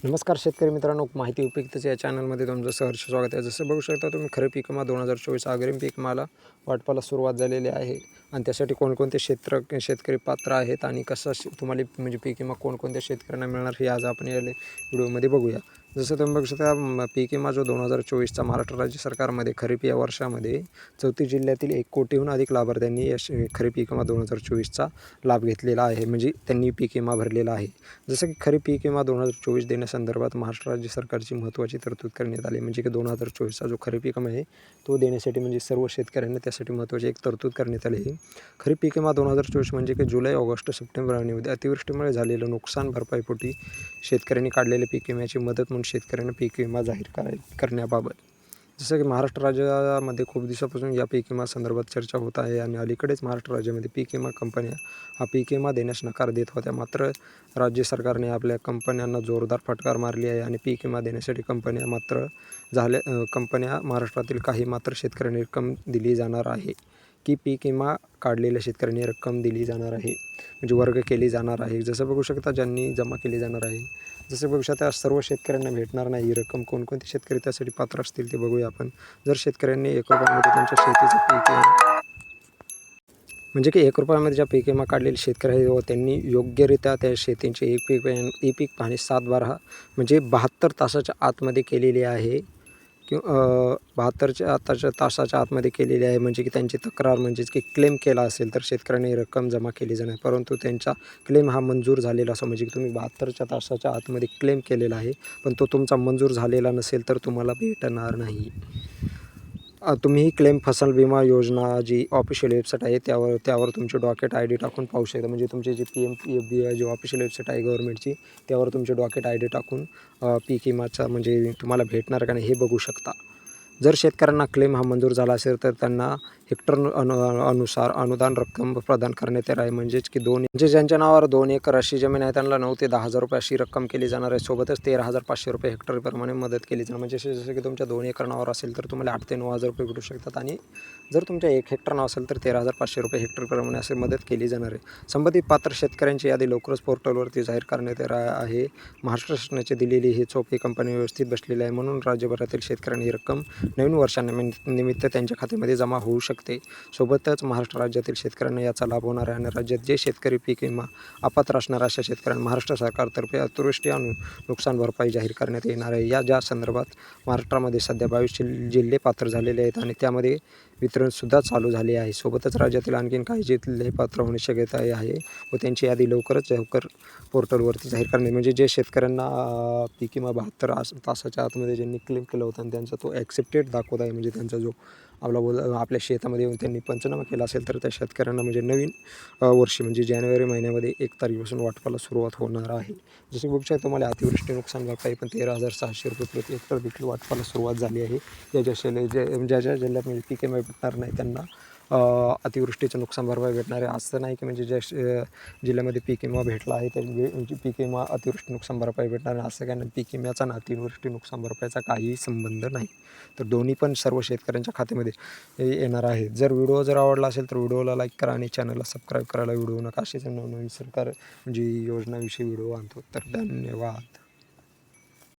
नमस्कार शेतकरी मित्रांनो, माहिती उपयुक्तच्या या चॅनलमध्ये तुमचं सहर्ष स्वागत आहे. जसं बघू शकता तुम्ही, खरीप पीक विमा 2024 अग्रिम पीक विम्याला वाटपाला सुरुवात झालेली आहे आणि त्यासाठी कोणकोणते शेतकरी पात्र आहेत आणि तुम्हाला म्हणजे पीक विमा कोणकोणत्या शेतकऱ्यांना मिळणार हे आज आपण या व्हिडिओमध्ये बघूया. जसं तुम्ही बघू शकता, पीक विमा जो 2024चा महाराष्ट्र राज्य सरकारमध्ये खरीप या वर्षामध्ये 34 जिल्ह्यातील 1 कोटीहून अधिक लाभार्थ्यांनी या खरीप पीक विमा 2024चा लाभ घेतलेला आहे, म्हणजे त्यांनी पीक विमा भरलेला आहे. जसं की खरीप पीक विमा 2024 देण्यासंदर्भात महाराष्ट्र राज्य सरकारची महत्त्वाची तरतूद करण्यात आली, म्हणजे की 2024चा जो खरीप पीक विमा आहे तो देण्यासाठी म्हणजे सर्व शेतकऱ्यांना त्यासाठी महत्त्वाची एक तरतूद करण्यात आली आहे. खरीप पीक विमा 2024 म्हणजे की जुलै, ऑगस्ट, सप्टेंबर आणि अतिवृष्टीमुळे झालेलं नुकसान भरपाईपोटी शेतकऱ्यांनी काढलेल्या पीक विम्याची मदत म्हणून शेतकऱ्यांना पीक विमा जाहीर करण्याबाबत. जसं की महाराष्ट्र राज्यामध्ये खूप दिवसापासून या पीक विमा संदर्भात चर्चा होत आहे आणि अलीकडेच महाराष्ट्र राज्यामध्ये पीक विमा कंपन्या हा पीक विमा देण्यास नकार देत होत्या. मात्र राज्य सरकारने आपल्या कंपन्यांना जोरदार फटकार मारली आहे आणि पीक विमा देण्यासाठी कंपन्या महाराष्ट्रातील काही मात्र शेतकऱ्यांनी रक्कम दिली जाणार आहे, की पीक विमा काढलेल्या शेतकऱ्यांनी रक्कम दिली जाणार आहे, म्हणजे वर्ग केली जाणार आहे. जसं बघू शकता, ज्यांनी जमा केली जाणार आहे, जसं बघू शकता सर्व शेतकऱ्यांना भेटणार नाही ही रक्कम. कोणकोणते शेतकरी त्यासाठी पात्र असतील ते बघूया आपण. जर शेतकऱ्यांनी ₹1 त्यांच्या शेतीचं पीक विमा म्हणजे की ₹1 ज्या पीक विमा काढलेले शेतकरी आहे व त्यांनी योग्यरित्या त्या शेतीचे ई पीक पाहणी 7/12 म्हणजे 72 तासाच्या आतमध्ये केलेली आहे किंवा 72 तासाच्या आतमध्ये केलेली आहे, म्हणजे की त्यांची तक्रार म्हणजेच की क्लेम केला असेल तर शेतकऱ्यांनी रक्कम जमा केली जाणार. परंतु त्यांचा क्लेम हा मंजूर झालेला असो, म्हणजे की तुम्ही 72 तासाच्या आतमध्ये क्लेम केलेला आहे पण तो तुमचा मंजूर झालेला नसेल तर तुम्हाला भेटणार नाही. तुम्ही ही क्लेम फसल विमा योजना जी ऑफिशियल वेबसाईट आहे त्यावर तुमचे डॉकेट ID टाकून पाहू शकता. म्हणजे तुमची जी PMPFBY जी ऑफिशियल वेबसाईट आहे गव्हर्नमेंटची, त्यावर तुमचे डॉकेट ID टाकून पीक विमाचा म्हणजे तुम्हाला भेटणार का नाही हे बघू शकता. जर शेतकऱ्यांना क्लेम हा मंजूर झाला असेल तर त्यांना हेक्टर अनुसार अनुदान रक्कम प्रदान करण्यात येणार आहे, म्हणजेच की ज्यांच्या नावावर 2 एकर अशी जमीन आहे त्यांना 9 ते 10,000 रुपये अशी रक्कम केली जाणार आहे. सोबतच 13,500 रुपये हेक्टरप्रमाणे मदत केली जाणार. म्हणजे जसं की तुमच्या 2 एकर नावावर असेल तर तुम्हाला 8 ते 9,000 रुपये भेटू शकतात आणि जर तुमच्या 1 हेक्टर नाव असेल तर 13,500 रुपये हेक्टरप्रमाणे असे मदत केली जाणार आहे. संबंधित पात्र शेतकऱ्यांची यादी लवकरच पोर्टलवरती जाहीर करण्यात येणार आहे. महाराष्ट्र शासनाची दिलेली ही चोप ही कंपनी व्यवस्थित बसलेली आहे, म्हणून राज्यभरातील शेतकऱ्यांनी ही रक्कम नवीन वर्षानिमित्त त्यांच्या खात्यामध्ये जमा होऊ शकते. सोबतच महाराष्ट्र राज्यातील शेतकऱ्यांना याचा लाभ होणार आहे आणि राज्यात जे शेतकरी पीक विमा अपात्र असणाऱ्या अशा शेतकऱ्यांना महाराष्ट्र सरकारतर्फे अतिवृष्टी नुकसान भरपाई जाहीर करण्यात येणार आहे. ज्या संदर्भात महाराष्ट्रामध्ये सध्या 22 जिल्हे पात्र झालेले आहेत आणि त्यामध्ये वितरणसुद्धा चालू झाले आहे. सोबतच राज्यातील आणखीन काही जिल्हे पात्र होण्याची शक्यता आहे व त्यांची यादी लवकर पोर्टलवरती जाहीर करणे, म्हणजे जे शेतकऱ्यांना पीक विमा 72 तासाच्या आतमध्ये ज्यांनी क्लेम केलं होतं आणि त्यांचा तो ॲक्सेप्टेड दाखवत आहे, म्हणजे त्यांचा जो आपल्या शेतामध्ये येऊन त्यांनी पंचनामा केला असेल तर त्या शेतकऱ्यांना म्हणजे नवीन वर्षी म्हणजे जानेवारी महिन्यामध्ये 1 तारखेपासून वाटपाला सुरुवात होणार आहे. जसे बघू शकता, तुम्हाला अतिवृष्टी नुकसान भरपाई पण 13,600 रुपये प्रति हेक्टर देखील वाटपाला सुरुवात झाली आहे. ज्या जिल्ह्यात म्हणजे पीक विमा भेटणार नाही त्यांना अतिवृष्टीचं नुकसान भरपाई भेटणार आहे. असं नाही की म्हणजे ज्या जिल्ह्यामध्ये पीक विमा भेटला आहे त्या पीक विमा अतिवृष्टी नुकसान भरपाई भेटणार नाही असं काय नाही. पीक विम्याचा आणि अतिवृष्टी नुकसान भरपाईचा काहीही संबंध नाही. तर दोन्ही पण सर्व शेतकऱ्यांच्या खात्यामध्ये येणार आहे. जर आवडला असेल तर व्हिडिओला लाईक करा आणि चॅनलला सबस्क्राईब करायला विसरू नका. असेच नवनवीन सरकार म्हणजे योजनाविषयी व्हिडिओ आणतो. तर धन्यवाद.